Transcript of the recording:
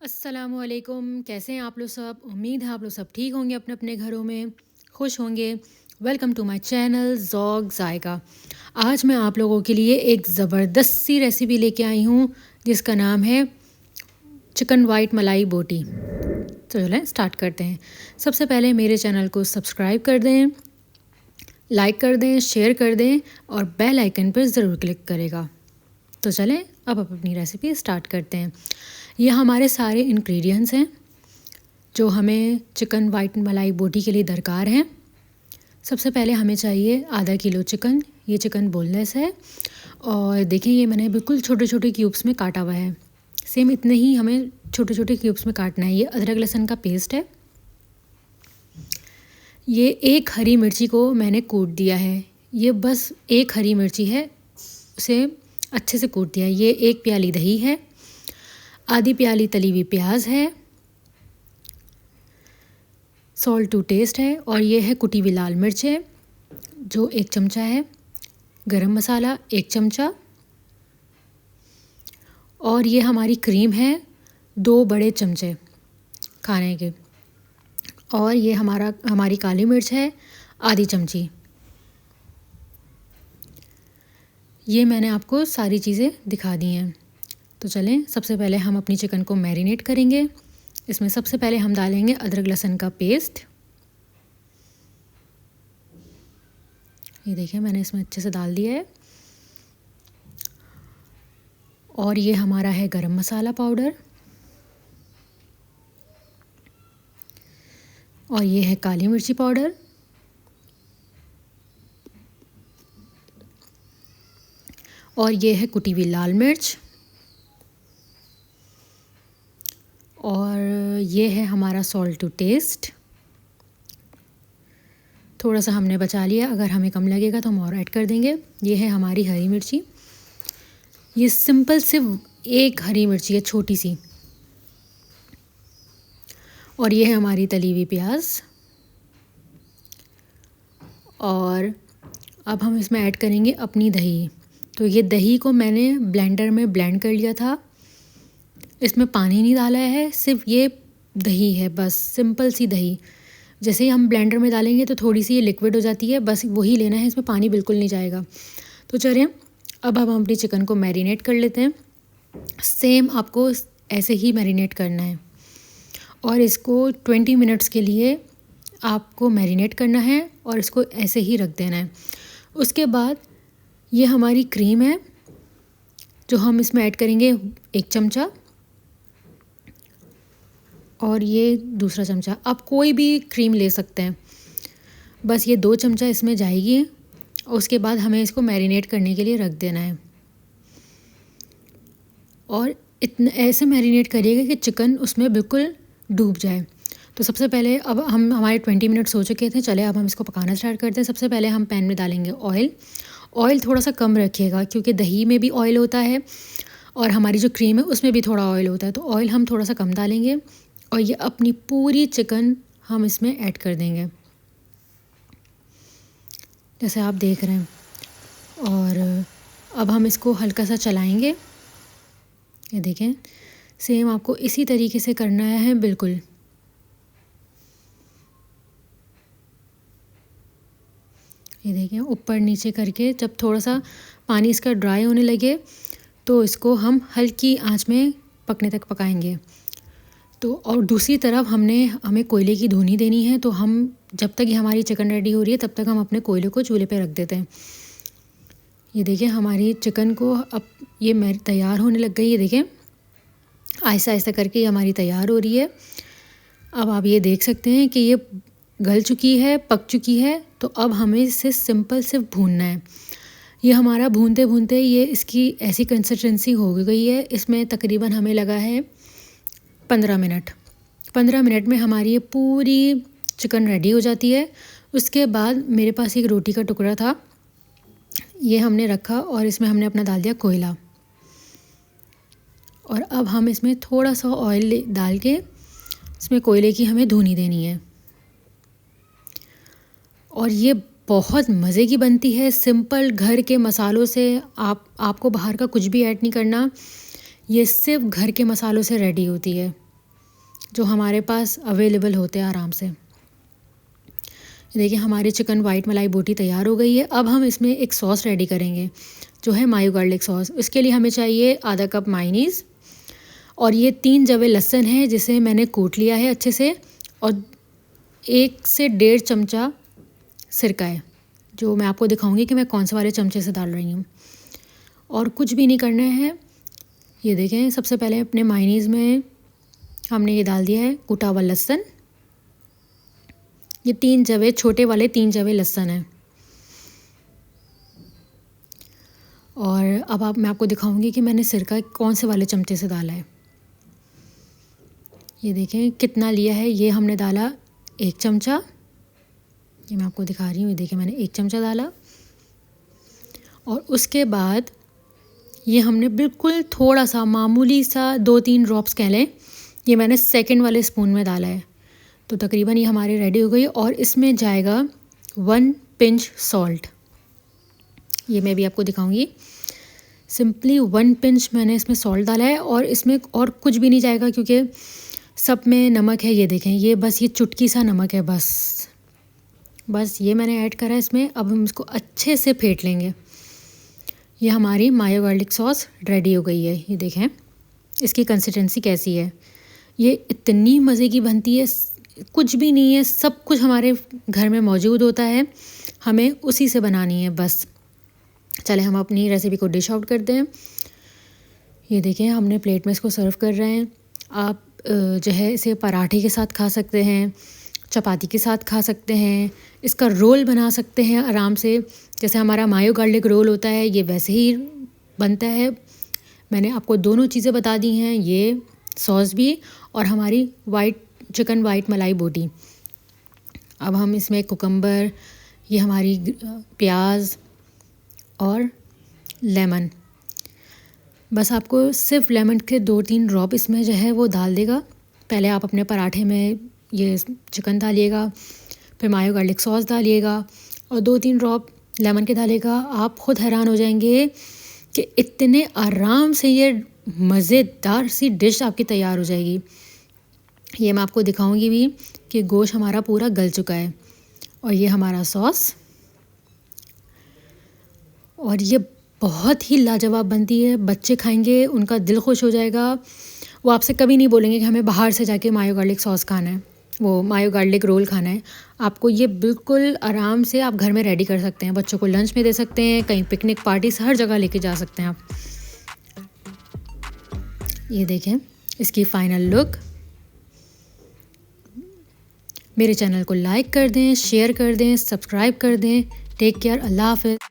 अस्सलामुअलैकुम। कैसे हैं आप लोग सब? उम्मीद है आप लोग सब ठीक होंगे, अपने अपने घरों में खुश होंगे। Welcome to my channel Zauq Zayka. आज मैं आप लोगों के लिए एक ज़बरदस्त सी रेसिपी लेके आई हूँ जिसका नाम है चिकन वाइट मलाई बोटी। तो चलें स्टार्ट करते हैं। सबसे पहले मेरे चैनल को सब्सक्राइब कर दें, लाइक कर दें, शेयर कर दें और बेल आइकन पर ज़रूर क्लिक करेगा। तो चलें अब अपनी रेसिपी स्टार्ट करते हैं। ये हमारे सारे इंग्रेडिएंट्स हैं जो हमें चिकन वाइट मलाई बोटी के लिए दरकार हैं। सबसे पहले हमें चाहिए आधा किलो चिकन। ये चिकन बोनलेस है और देखिए ये मैंने बिल्कुल छोटे छोटे क्यूब्स में काटा हुआ है। सेम इतने ही हमें छोटे छोटे क्यूब्स में काटना है। ये अदरक लहसुन का पेस्ट है। ये एक हरी मिर्ची को मैंने कूट दिया है। ये बस एक हरी मिर्ची है, उसे अच्छे से कूट दिया है। ये एक प्याली दही है, आधी प्याली तली हुई प्याज है, सॉल्ट टू टेस्ट है और ये है कुटी हुई लाल मिर्च है जो 1 चमचा है, गरम मसाला 1 चमचा और ये हमारी क्रीम है 2 बड़े चमचे खाने के और ये हमारी काली मिर्च है आधी चमची। ये मैंने आपको सारी चीज़ें दिखा दी हैं। तो चलें सबसे पहले हम अपनी चिकन को मैरिनेट करेंगे। इसमें सबसे पहले हम डालेंगे अदरक लहसुन का पेस्ट। ये देखिए मैंने इसमें अच्छे से डाल दिया है। और ये हमारा है गरम मसाला पाउडर और ये है काली मिर्ची पाउडर और ये है कुटी हुई लाल मिर्च और ये है हमारा सॉल्ट टू टेस्ट। थोड़ा सा हमने बचा लिया, अगर हमें कम लगेगा तो हम और ऐड कर देंगे। ये है हमारी हरी मिर्ची। ये सिंपल सिर्फ एक हरी मिर्ची है छोटी सी। और ये है हमारी तली हुई प्याज। और अब हम इसमें ऐड करेंगे अपनी दही। तो ये दही को मैंने ब्लेंडर में ब्लेंड कर लिया था। इसमें पानी नहीं डाला है, सिर्फ ये दही है, बस सिंपल सी दही। जैसे ही हम ब्लेंडर में डालेंगे तो थोड़ी सी ये लिक्विड हो जाती है, बस वही लेना है, इसमें पानी बिल्कुल नहीं जाएगा। तो चलिए अब हम अपनी चिकन को मैरिनेट कर लेते हैं। सेम आपको ऐसे ही मैरिनेट करना है और इसको 20 मिनट्स के लिए आपको मैरिनेट करना है और इसको ऐसे ही रख देना है। उसके बाद ये हमारी क्रीम है जो हम इसमें ऐड करेंगे 1 चमचा और ये दूसरा चमचा। आप कोई भी क्रीम ले सकते हैं, बस ये 2 चमचा इसमें जाएगी। उसके बाद हमें इसको मैरिनेट करने के लिए रख देना है और इतना ऐसे मैरिनेट करिएगा कि चिकन उसमें बिल्कुल डूब जाए। तो सबसे पहले अब हमारे 20 मिनट्स हो चुके थे। चले अब हम इसको पकाना स्टार्ट करते हैं। सबसे पहले हम पैन में डालेंगे ऑयल। ऑयल थोड़ा सा कम रखिएगा क्योंकि दही में भी ऑयल होता है और हमारी जो क्रीम है उसमें भी थोड़ा ऑयल होता है, तो ऑयल हम थोड़ा सा कम डालेंगे और ये अपनी पूरी चिकन हम इसमें ऐड कर देंगे जैसे आप देख रहे हैं। और अब हम इसको हल्का सा चलाएंगे। ये देखें सेम आपको इसी तरीके से करना है बिल्कुल। ये देखें ऊपर नीचे करके जब थोड़ा सा पानी इसका ड्राई होने लगे तो इसको हम हल्की आंच में पकने तक पकाएंगे। तो और दूसरी तरफ हमें कोयले की धुनी देनी है, तो हम जब तक ये हमारी चिकन रेडी हो रही है तब तक हम अपने कोयले को चूल्हे पे रख देते हैं। ये देखिए हमारी चिकन को अब ये तैयार होने लग गई। ये देखें आहिस्ता आहिस्ता करके ये हमारी तैयार हो रही है। अब आप ये देख सकते हैं कि ये गल चुकी है, पक चुकी है। तो अब हमें इसे सिंपल सिर्फ भूनना है। ये हमारा भूनते भूनते ये इसकी ऐसी कंसिस्टेंसी हो गई है। इसमें तकरीबन हमें लगा है 15 मिनट। 15 मिनट में हमारी ये पूरी चिकन रेडी हो जाती है। उसके बाद मेरे पास एक रोटी का टुकड़ा था, ये हमने रखा और इसमें हमने अपना डाल दिया कोयला। और अब हम इसमें थोड़ा सा ऑयल डाल के इसमें कोयले की हमें धुनी देनी है। और ये बहुत मज़े की बनती है, सिंपल घर के मसालों से। आपको बाहर का कुछ भी ऐड नहीं करना, ये सिर्फ घर के मसालों से रेडी होती है। जो हमारे पास अवेलेबल होते हैं आराम से। देखिए हमारी चिकन वाइट मलाई बोटी तैयार हो गई है। अब हम इसमें एक सॉस रेडी करेंगे जो है मायो गार्लिक सॉस। इसके लिए हमें चाहिए आधा कप मायोनीज़ और ये 3 जवे लहसुन है जिसे मैंने कूट लिया है अच्छे से, और 1 से 1.5 चमचा सिरका है जो मैं आपको दिखाऊंगी कि मैं कौन से वाले चमचे से डाल रही हूँ। और कुछ भी नहीं करना है। ये देखें सबसे पहले अपने मायोनीज़ में हमने ये डाल दिया है कूटा हुआ लहसुन। ये 3 जवे छोटे वाले 3 जवे लहसुन है। और अब मैं आपको दिखाऊंगी कि मैंने सिरका कौन से वाले चमचे से डाला है। ये देखें कितना लिया है। ये हमने डाला 1 चमचा। ये मैं आपको दिखा रही हूँ। ये देखिए मैंने 1 चमचा डाला। और उसके बाद ये हमने बिल्कुल थोड़ा सा मामूली सा 2-3 ड्रॉप्स कह लें, ये मैंने सेकंड वाले स्पून में डाला है। तो तकरीबन ये हमारी रेडी हो गई। और इसमें जाएगा 1 पिंच सॉल्ट। ये मैं भी आपको दिखाऊंगी। सिंपली 1 पिंच मैंने इसमें सॉल्ट डाला है और इसमें और कुछ भी नहीं जाएगा क्योंकि सब में नमक है। ये देखें ये बस ये चुटकी सा नमक है बस ये मैंने ऐड करा है इसमें। अब हम इसको अच्छे से फेंट लेंगे। ये हमारी मायो गार्लिक सॉस रेडी हो गई है। ये देखें इसकी कंसिस्टेंसी कैसी है। ये इतनी मज़े की बनती है, कुछ भी नहीं है, सब कुछ हमारे घर में मौजूद होता है, हमें उसी से बनानी है बस। चले हम अपनी रेसिपी को डिश आउट करते हैं। ये देखें हमने प्लेट में इसको सर्व कर रहे हैं। आप जो है इसे पराठे के साथ खा सकते हैं, चपाती के साथ खा सकते हैं, इसका रोल बना सकते हैं आराम से। जैसे हमारा मायो गार्लिक रोल होता है ये वैसे ही बनता है। मैंने आपको दोनों चीज़ें बता दी हैं, ये सॉस भी और हमारी चिकन वाइट मलाई बोटी। अब हम इसमें कुकम्बर, ये हमारी प्याज और लेमन, बस आपको सिर्फ लेमन के 2-3 ड्रॉप इसमें जो है वो डाल देगा। पहले आप अपने पराठे में ये चिकन डालिएगा, फिर मायो गार्लिक सॉस डालिएगा और 2-3 ड्रॉप लेमन के डालिएगा। आप ख़ुद हैरान हो जाएंगे कि इतने आराम से ये मज़ेदार सी डिश आपकी तैयार हो जाएगी। ये मैं आपको दिखाऊंगी भी कि गोश्त हमारा पूरा गल चुका है और ये हमारा सॉस, और ये बहुत ही लाजवाब बनती है। बच्चे खाएंगे उनका दिल खुश हो जाएगा। वो आपसे कभी नहीं बोलेंगे कि हमें बाहर से जाके मायो गार्लिक सॉस खाना है, वो मायो गार्लिक रोल खाना है। आपको ये बिल्कुल आराम से आप घर में रेडी कर सकते हैं। बच्चों को लंच में दे सकते हैं, कहीं पिकनिक पार्टीज हर जगह लेके जा सकते हैं आप। ये देखें इसकी फ़ाइनल लुक। मेरे चैनल को लाइक कर दें, शेयर कर दें, सब्सक्राइब कर दें। टेक केयर, अल्लाह हाफ़िज़।